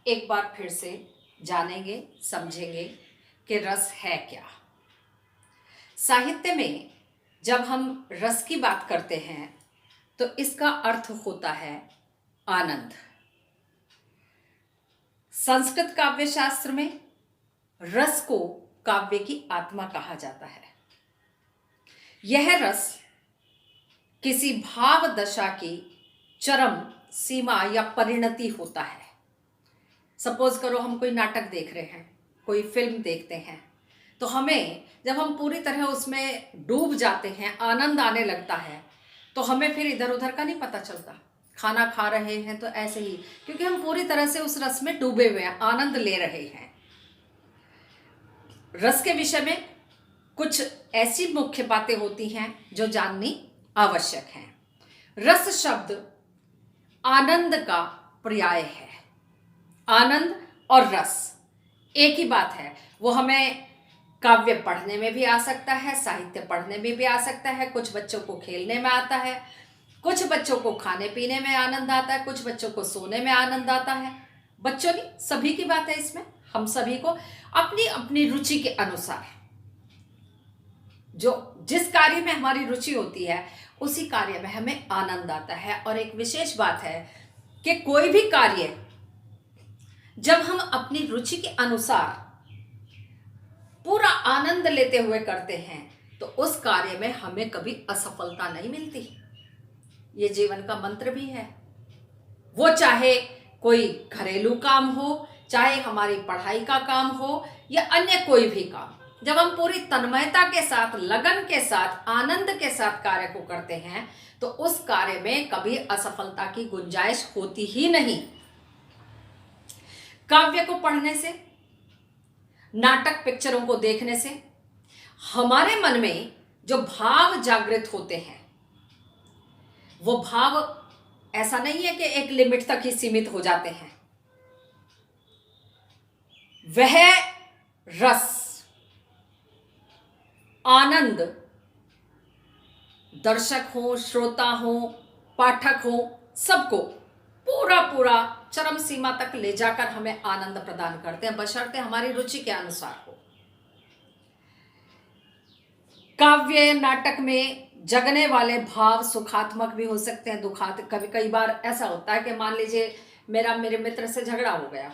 एक बार फिर से जानेंगे, समझेंगे कि रस है क्या। साहित्य में जब हम रस की बात करते हैं तो इसका अर्थ होता है आनंद। संस्कृत काव्य शास्त्र में रस को काव्य की आत्मा कहा जाता है। यह रस किसी भाव दशा की चरम सीमा या परिणति होता है। सपोज करो हम कोई नाटक देख रहे हैं, कोई फिल्म देखते हैं, तो हमें जब हम पूरी तरह उसमें डूब जाते हैं, आनंद आने लगता है, तो हमें फिर इधर उधर का नहीं पता चलता। खाना खा रहे हैं तो ऐसे ही, क्योंकि हम पूरी तरह से उस रस में डूबे हुए हैं, आनंद ले रहे हैं। रस के विषय में कुछ ऐसी मुख्य बातें होती हैं जो जाननी आवश्यक हैं। रस शब्द आनंद का पर्याय है। आनंद और रस एक ही बात है। वो हमें काव्य पढ़ने में भी आ सकता है, साहित्य पढ़ने में भी आ सकता है, कुछ बच्चों को खेलने में आता है, कुछ बच्चों को खाने पीने में आनंद आता है, कुछ बच्चों को सोने में आनंद आता है। बच्चों नहीं, सभी की बात है इसमें। हम सभी को अपनी अपनी रुचि के अनुसार जो जिस कार्य में हमारी रुचि होती है उसी कार्य में हमें आनंद आता है। और एक विशेष बात है कि कोई भी कार्य जब हम अपनी रुचि के अनुसार पूरा आनंद लेते हुए करते हैं तो उस कार्य में हमें कभी असफलता नहीं मिलती। ये जीवन का मंत्र भी है। वो चाहे कोई घरेलू काम हो, चाहे हमारी पढ़ाई का काम हो, या अन्य कोई भी काम, जब हम पूरी तन्मयता के साथ, लगन के साथ, आनंद के साथ कार्य को करते हैं तो उस कार्य में कभी असफलता की गुंजाइश होती ही नहीं। काव्य को पढ़ने से, नाटक पिक्चरों को देखने से हमारे मन में जो भाव जागृत होते हैं, वो भाव ऐसा नहीं है कि एक लिमिट तक ही सीमित हो जाते हैं। वह रस, आनंद दर्शक हो, श्रोता हो, पाठक हो, सबको पूरा पूरा चरम सीमा तक ले जाकर हमें आनंद प्रदान करते हैं, बशर्ते हमारी रुचि के अनुसार हो। काव्य नाटक में जगने वाले भाव सुखात्मक भी हो सकते हैं, दुखात्मक। कभी कई बार ऐसा होता है कि मान लीजिए मेरे मित्र से झगड़ा हो गया,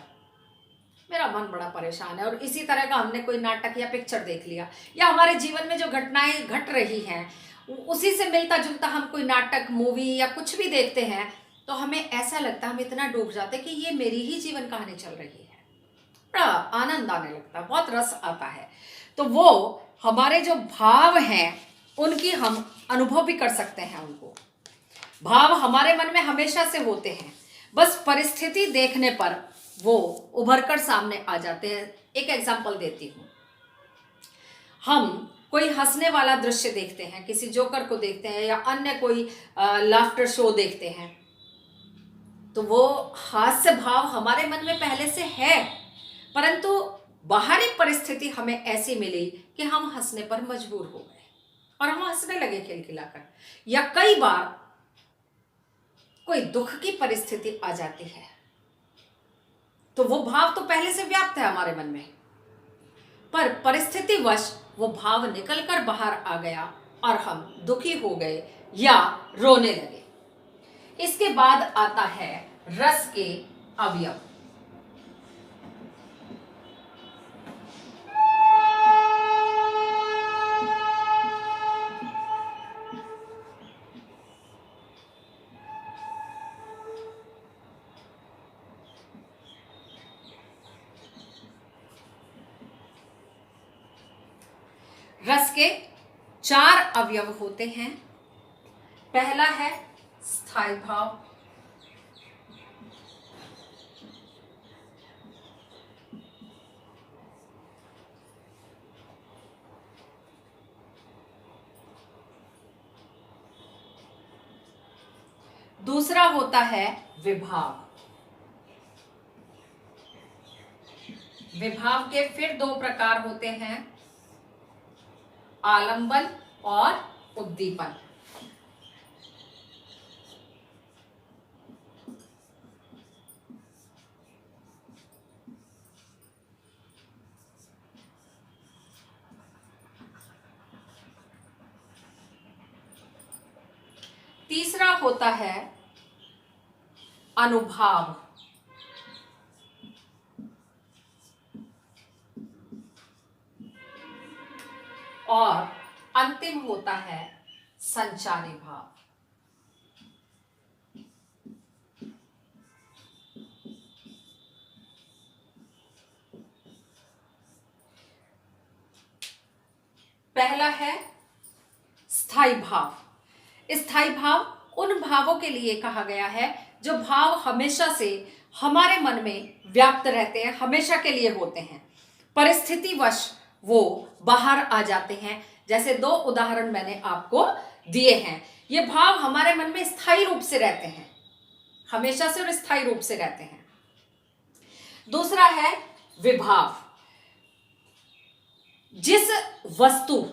मेरा मन बड़ा परेशान है, और इसी तरह का हमने कोई नाटक या पिक्चर देख लिया, या हमारे जीवन में जो घटनाएं घट रही हैं उसी से मिलता जुलता हम कोई नाटक, मूवी या कुछ भी देखते हैं, तो हमें ऐसा लगता है, हम इतना डूब जाते हैं कि ये मेरी ही जीवन कहानी चल रही है। बड़ा आनंद आने लगता है, बहुत रस आता है। तो वो हमारे जो भाव हैं उनकी हम अनुभव भी कर सकते हैं। उनको भाव हमारे मन में हमेशा से होते हैं, बस परिस्थिति देखने पर वो उभर कर सामने आ जाते हैं। एक एग्जाम्पल देती हूँ। हम कोई हंसने वाला दृश्य देखते हैं, किसी जोकर को देखते हैं, या अन्य कोई लाफ्टर शो देखते हैं, तो वो हास्य भाव हमारे मन में पहले से है, परंतु बाहरी परिस्थिति हमें ऐसी मिली कि हम हंसने पर मजबूर हो गए और हम हंसने लगे खिलखिलाकर। या कई बार कोई दुख की परिस्थिति आ जाती है तो वो भाव तो पहले से व्याप्त है हमारे मन में, पर परिस्थितिवश वो भाव निकलकर बाहर आ गया और हम दुखी हो गए या रोने लगे। इसके बाद आता है रस के अवयव। रस के 4 अवयव होते हैं। पहला है स्थायी भाव, दूसरा होता है विभाव। विभाव के फिर 2 प्रकार होते हैं, आलंबन और उद्दीपन। तीसरा होता है अनुभाव, और अंतिम होता है संचारी भाव। पहला है स्थायी भाव। स्थायी भाव उन भावों के लिए कहा गया है जो भाव हमेशा से हमारे मन में व्याप्त रहते हैं, हमेशा के लिए होते हैं, परिस्थितिवश वो बाहर आ जाते हैं। जैसे दो उदाहरण मैंने आपको दिए हैं। ये भाव हमारे मन में स्थायी रूप से रहते हैं, हमेशा से और स्थायी रूप से रहते हैं। दूसरा है विभाव। जिस वस्तु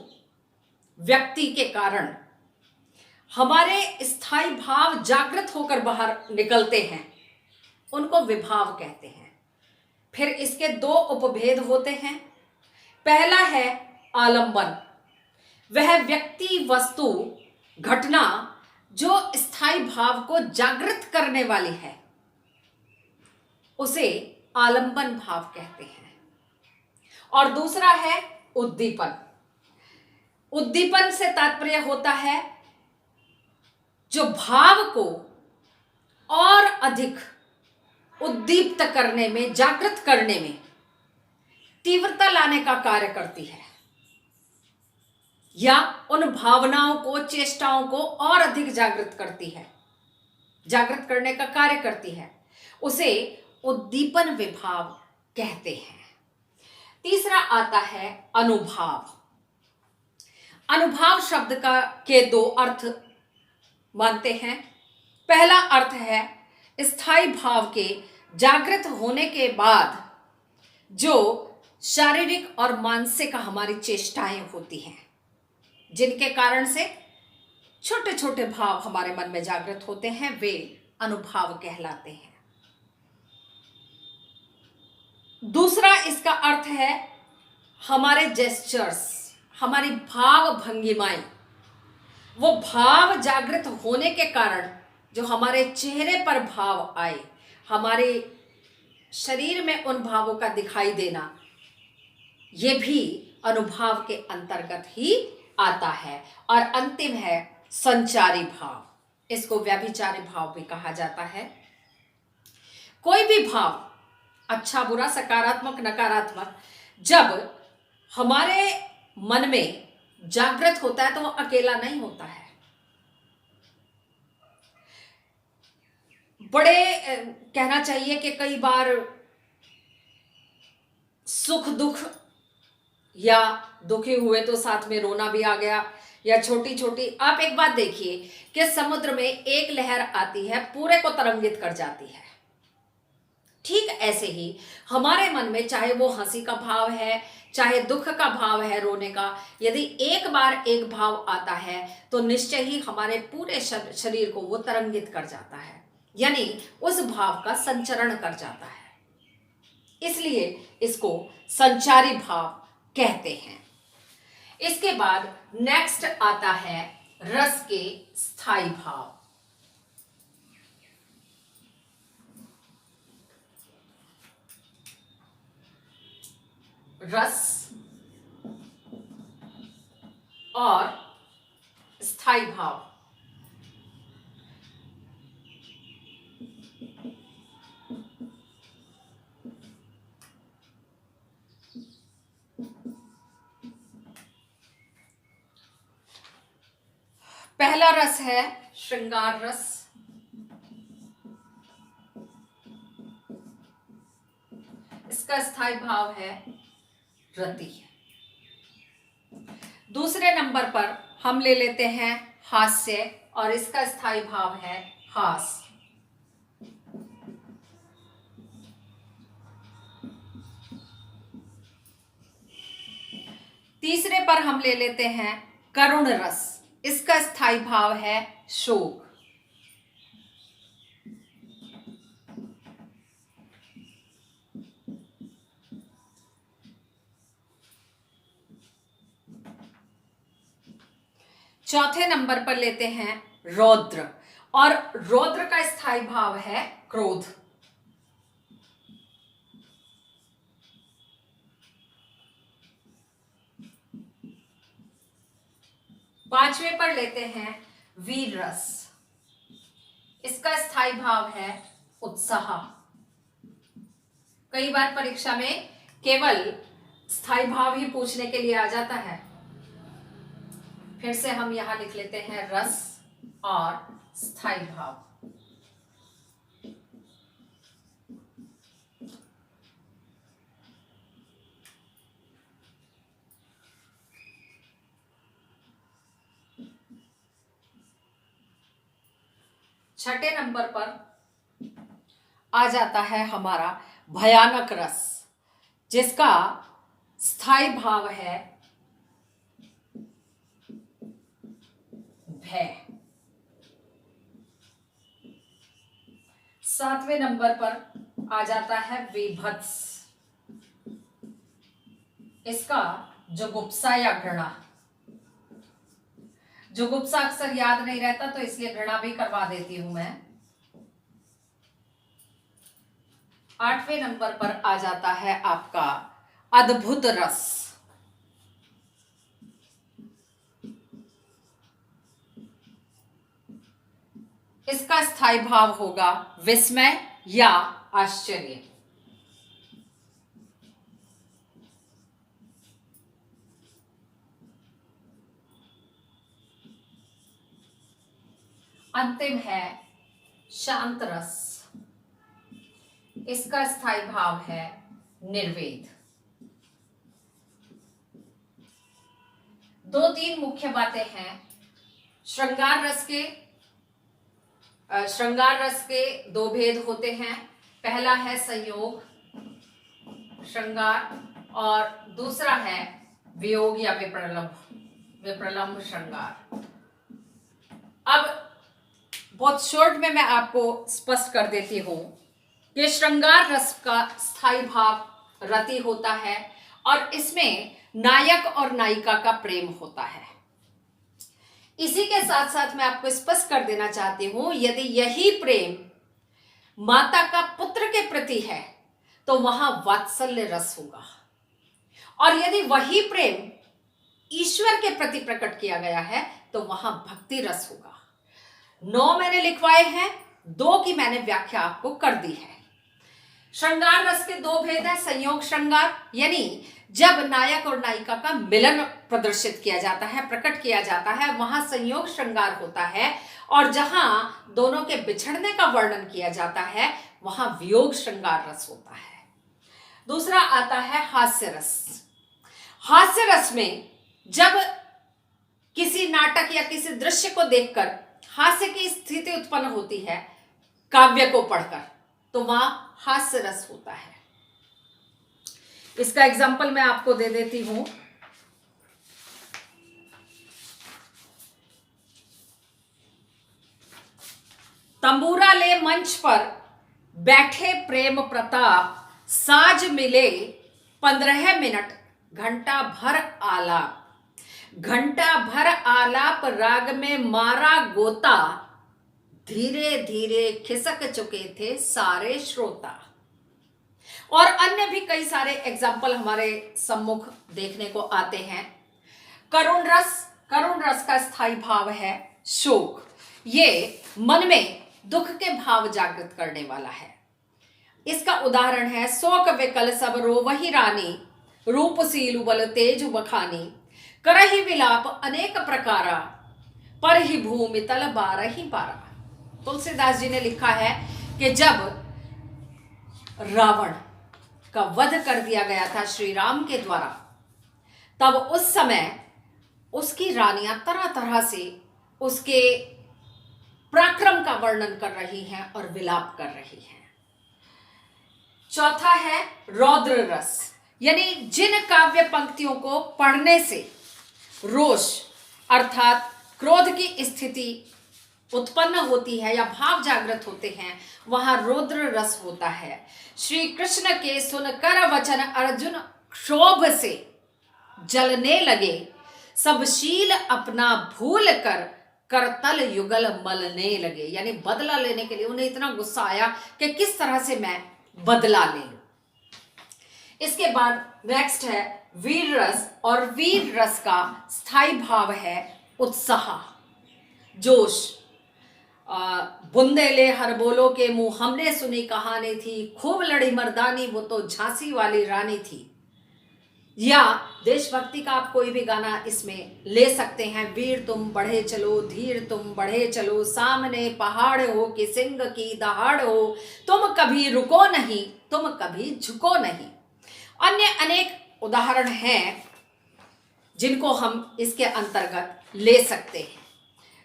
व्यक्ति के कारण हमारे स्थायी भाव जागृत होकर बाहर निकलते हैं उनको विभाव कहते हैं। फिर इसके दो उपभेद होते हैं। पहला है आलंबन। वह व्यक्ति, वस्तु, घटना जो स्थायी भाव को जागृत करने वाली है उसे आलंबन भाव कहते हैं। और दूसरा है उद्दीपन। उद्दीपन से तात्पर्य होता है जो भाव को और अधिक उद्दीप्त करने में, जागृत करने में तीव्रता लाने का कार्य करती है, या उन भावनाओं को, चेष्टाओं को और अधिक जागृत करती है, जागृत करने का कार्य करती है, उसे उद्दीपन विभाव कहते हैं। तीसरा आता है अनुभाव। अनुभाव शब्द के दो अर्थ मानते हैं। पहला अर्थ है स्थायी भाव के जागृत होने के बाद जो शारीरिक और मानसिक हमारी चेष्टाएं होती हैं, जिनके कारण से छोटे छोटे भाव हमारे मन में जागृत होते हैं, वे अनुभाव कहलाते हैं। दूसरा इसका अर्थ है हमारे जेस्चर्स, हमारी भाव भंगिमाएं। वो भाव जागृत होने के कारण जो हमारे चेहरे पर भाव आए, हमारे शरीर में उन भावों का दिखाई देना, ये भी अनुभाव के अंतर्गत ही आता है। और अंतिम है संचारी भाव। इसको व्यभिचारी भाव भी कहा जाता है। कोई भी भाव, अच्छा बुरा, सकारात्मक नकारात्मक, जब हमारे मन में जागृत होता है तो वो अकेला नहीं होता है। कहना चाहिए कि कई बार सुख दुख, या दुखी हुए तो साथ में रोना भी आ गया, या छोटी छोटी, आप एक बात देखिए कि समुद्र में एक लहर आती है, पूरे को तरंगित कर जाती है। ठीक ऐसे ही हमारे मन में, चाहे वो हंसी का भाव है, चाहे दुख का भाव है, रोने का, यदि एक बार एक भाव आता है तो निश्चय ही हमारे पूरे शरीर को वो तरंगित कर जाता है, यानी उस भाव का संचरण कर जाता है। इसलिए इसको संचारी भाव कहते हैं। इसके बाद नेक्स्ट आता है रस के स्थायी भाव। रस और स्थायी भाव। पहला रस है श्रृंगार रस। इसका स्थायी भाव है रति। दूसरे नंबर पर हम ले लेते हैं हास्य, और इसका स्थायी भाव है हास। तीसरे पर हम ले लेते हैं करुण रस। इसका स्थायी भाव है शोक। चौथे नंबर पर लेते हैं रौद्र, और रौद्र का स्थायी भाव है क्रोध। पांचवें पर लेते हैं वीर रस। इसका स्थायी भाव है उत्साह। कई बार परीक्षा में केवल स्थायी भाव ही पूछने के लिए आ जाता है। फिर से हम यहां लिख लेते हैं रस और स्थायी भाव। छठे नंबर पर आ जाता है हमारा भयानक रस, जिसका स्थायी भाव है भय। सातवें नंबर पर आ जाता है विभत्स। इसका जुगुप्सा या घृणा। जुगुप्सा अक्सर याद नहीं रहता तो इसलिए घृणा भी करवा देती हूं मैं। आठवें नंबर पर आ जाता है आपका अद्भुत रस। इसका स्थायी भाव होगा विस्मय या आश्चर्य। अंतिम है शांत रस। इसका स्थायी भाव है निर्वेद। दो तीन मुख्य बातें हैं। श्रृंगार रस के दो भेद होते हैं। पहला है संयोग श्रृंगार और दूसरा है वियोग या विप्रलंभ श्रृंगार। अब बहुत शॉर्ट में मैं आपको स्पष्ट कर देती हूं कि श्रृंगार रस का स्थायी भाव रति होता है और इसमें नायक और नायिका का प्रेम होता है। इसी के साथ साथ मैं आपको स्पष्ट कर देना चाहती हूं, यदि यही प्रेम माता का पुत्र के प्रति है तो वहां वात्सल्य रस होगा, और यदि वही प्रेम ईश्वर के प्रति प्रकट किया गया है तो वहां भक्ति रस होगा। 9 मैंने लिखवाए हैं, 2 की मैंने व्याख्या आपको कर दी है। श्रृंगार रस के दो भेद है। संयोग श्रृंगार यानी जब नायक और नायिका का मिलन प्रदर्शित किया जाता है, प्रकट किया जाता है, वहां संयोग श्रृंगार होता है, और जहां दोनों के बिछड़ने का वर्णन किया जाता है वहां वियोग श्रृंगार रस होता है। दूसरा आता है हास्य रस। हास्य रस में जब किसी नाटक या किसी दृश्य को देखकर हास्य की स्थिति उत्पन्न होती है काव्य को पढ़कर, तो वहां हास्य रस होता है। इसका एग्जाम्पल मैं आपको दे देती हूं। तंबूरा ले मंच पर बैठे प्रेम प्रताप, साज मिले 15 मिनट, घंटा भर आलाप राग में मारा गोता, धीरे धीरे खिसक चुके थे सारे श्रोता। और अन्य भी कई सारे एग्जाम्पल हमारे सम्मुख देखने को आते हैं। करुण रस का स्थायी भाव है शोक। ये मन में दुख के भाव जागृत करने वाला है। इसका उदाहरण है शोक विकल सब रोवहि रानी, रूपसीलु बल तेज बखानी, करहि विलाप अनेक प्रकारा, पर ही भूमि तल बारहि पारा। तुलसीदास जी ने लिखा है कि जब रावण का वध कर दिया गया था श्री राम के द्वारा, तब उस समय उसकी रानियां तरह तरह से उसके पराक्रम का वर्णन कर रही हैं और विलाप कर रही हैं। चौथा है रौद्र रस, यानी जिन काव्य पंक्तियों को पढ़ने से रोष अर्थात क्रोध की स्थिति उत्पन्न होती है या भाव जागृत होते हैं, वहां रौद्र रस होता है। श्री कृष्ण के सुनकर वचन अर्जुन क्षोभ से जलने लगे, सब शील अपना भूल कर करतल युगल मलने लगे, यानी बदला लेने के लिए उन्हें इतना गुस्सा आया कि किस तरह से मैं बदला ले लूं। इसके बाद नेक्स्ट है वीर रस, और वीर रस का स्थायी भाव है उत्साह, जोश। बुंदेले हर बोलो के मुंह, हमने सुनी कहानी थी, खूब लड़ी मर्दानी, वो तो झांसी वाली रानी थी। या देशभक्ति का आप कोई भी गाना इसमें ले सकते हैं। वीर तुम बढ़े चलो, धीर तुम बढ़े चलो, सामने पहाड़ हो कि सिंह की दहाड़ हो, तुम कभी रुको नहीं, तुम कभी झुको नहीं। अन्य अनेक उदाहरण हैं जिनको हम इसके अंतर्गत ले सकते हैं।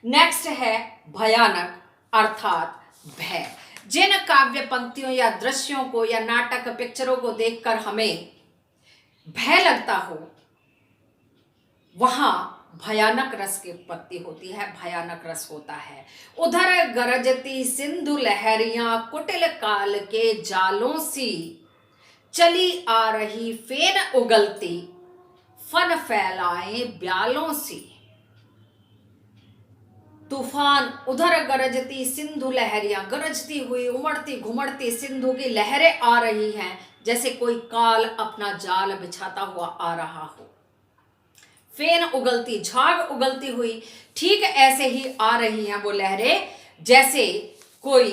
नेक्स्ट है भयानक अर्थात भय। जिन काव्य पंक्तियों या दृश्यों को या नाटक पिक्चरों को देखकर हमें भय लगता हो, वहां भयानक रस की उत्पत्ति होती है, भयानक रस होता है। उधर गरजती सिंधु लहरियां, कुटिल काल के जालों सी, चली आ रही फेन उगलती, फन फैलाए ब्यालों सी। तूफान, उधर गरजती सिंधु लहरियां, गरजती हुई उमड़ती घुमड़ती सिंधु की लहरें आ रही हैं, जैसे कोई काल अपना जाल बिछाता हुआ आ रहा हो। फेन उगलती, झाग उगलती हुई, ठीक ऐसे ही आ रही हैं वो लहरें जैसे कोई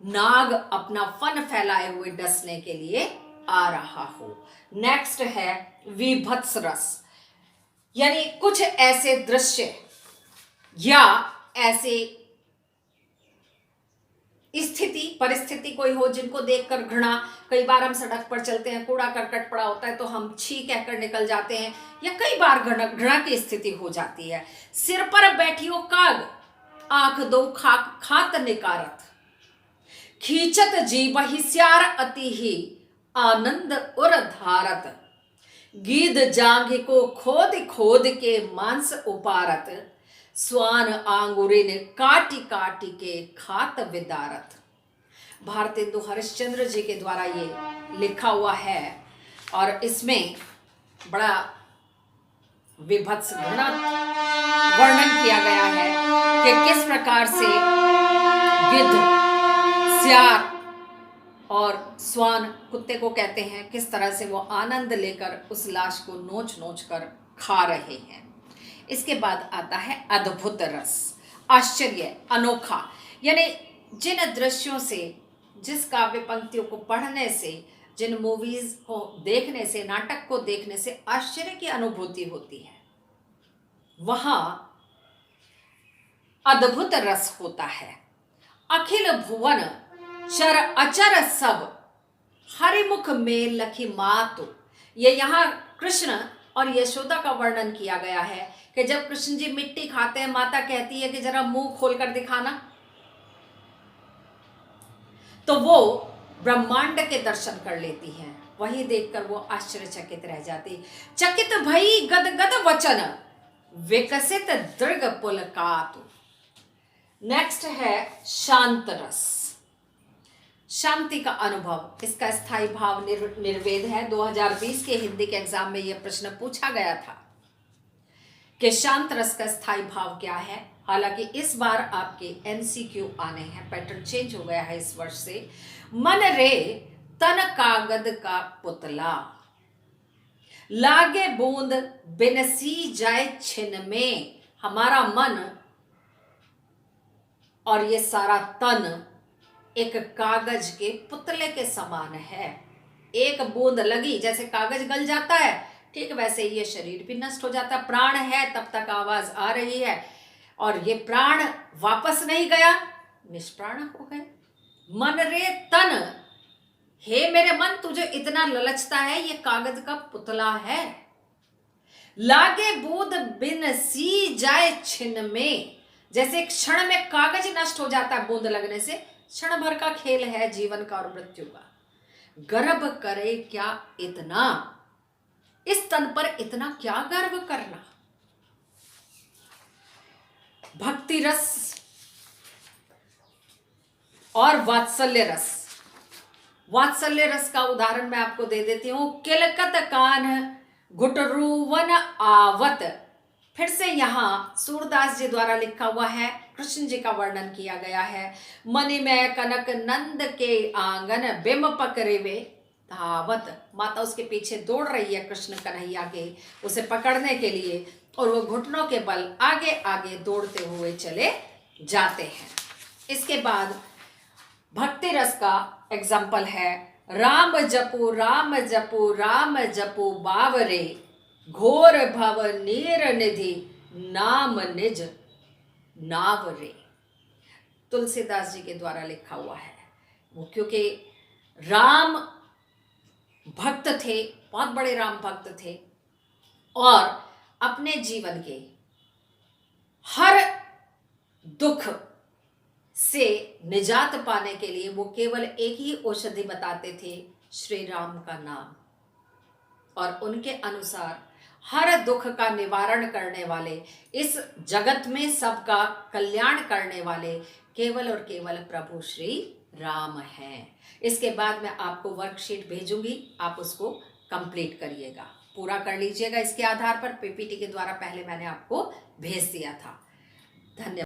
नाग अपना फन फैलाए हुए डसने के लिए आ रहा हो। नेक्स्ट है विभत्स रस, यानी कुछ ऐसे दृश्य या ऐसे स्थिति परिस्थिति कोई हो जिनको देखकर घृणा, कई बार हम सड़क पर चलते हैं, कूड़ा करकट पड़ा होता है तो हम छी कहकर निकल जाते हैं, या कई बार घृणा की स्थिति हो जाती है। सिर पर बैठियो काग, आंख दो खाक खात निकारत, खींचत जी बहिस्यार अति ही, आनंद उर धारत, गीध जांघ को खोद खोद के मांस उपारत, स्वान आंगुरिन काटी काटी के खात विदारत। भारतेंदु हरिश्चंद्र जी के द्वारा ये लिखा हुआ है और इसमें बड़ा विभत्स घृणा वर्णन किया गया है कि किस प्रकार से गिद्ध, सियार और स्वान, कुत्ते को कहते हैं, किस तरह से वो आनंद लेकर उस लाश को नोच नोच कर खा रहे हैं। इसके बाद आता है अद्भुत रस, आश्चर्य, अनोखा, यानी जिन दृश्यों से, जिस काव्य पंक्तियों को पढ़ने से, जिन मूवीज को देखने से, नाटक को देखने से आश्चर्य की अनुभूति होती है, वहां अद्भुत रस होता है। अखिल भुवन चर अचर सब, हरिमुख में लखी मातु। ये यहाँ कृष्ण और यशोदा का वर्णन किया गया है कि जब कृष्ण जी मिट्टी खाते हैं, माता कहती है कि जरा मुंह खोलकर दिखाना, तो वो ब्रह्मांड के दर्शन कर लेती हैं। वही देखकर वो आश्चर्यचकित रह जाती। चकित भई गद गद वचन, विकसित दृग पुलकातु। नेक्स्ट है शांत रस, शांति का अनुभव। इसका स्थायी भाव निर्वेद है। 2020 के हिंदी के एग्जाम में यह प्रश्न पूछा गया था कि शांत रस का स्थायी भाव क्या है। हालांकि इस बार आपके MCQ आने हैं, पैटर्न चेंज हो गया है इस वर्ष से। मन रे तन कागद का पुतला, लागे बूंद बिनसी जाए छिन में। हमारा मन और ये सारा तन एक कागज के पुतले के समान है। एक बूंद लगी, जैसे कागज गल जाता है, ठीक वैसे ये शरीर भी नष्ट हो जाता है। प्राण है तब तक आवाज आ रही है, और ये प्राण वापस नहीं गया, निष्प्राण हो गए। मन रे तन, हे मेरे मन, तुझे इतना ललचता है, ये कागज का पुतला है। लागे बूंद बिन सी जाए छिन में, जैसे क्षण में कागज नष्ट हो जाता है बूंद लगने से, क्षण भर का खेल है जीवन का और मृत्यु का। गर्व करे क्या इतना, इस तन पर इतना क्या गर्व करना। भक्ति रस और वात्सल्य रस। वात्सल्य रस का उदाहरण मैं आपको दे देती हूं। किलकत कान घुटरूवन आवत, फिर से यहाँ सूरदास जी द्वारा लिखा हुआ है, कृष्ण जी का वर्णन किया गया है। मणि में कनक नंद के आंगन बिम पकड़े वे धावत। माता उसके पीछे दौड़ रही है कृष्ण कन्हैया के, उसे पकड़ने के लिए, और वो घुटनों के बल आगे आगे दौड़ते हुए चले जाते हैं। इसके बाद भक्ति रस का एग्जाम्पल है, राम जपू राम जपू राम जपू बावरे, घोर भव नीर निधि नाम निज नावरे। तुलसीदास जी के द्वारा लिखा हुआ है। वो क्योंकि राम भक्त थे, बहुत बड़े राम भक्त थे, और अपने जीवन के हर दुख से निजात पाने के लिए वो केवल एक ही औषधि बताते थे, श्री राम का नाम। और उनके अनुसार हर दुख का निवारण करने वाले, इस जगत में सबका कल्याण करने वाले केवल और केवल प्रभु श्री राम हैं। इसके बाद मैं आपको वर्कशीट भेजूंगी, आप उसको कंप्लीट करिएगा, पूरा कर लीजिएगा। इसके आधार पर पीपीटी के द्वारा पहले मैंने आपको भेज दिया था। धन्यवाद।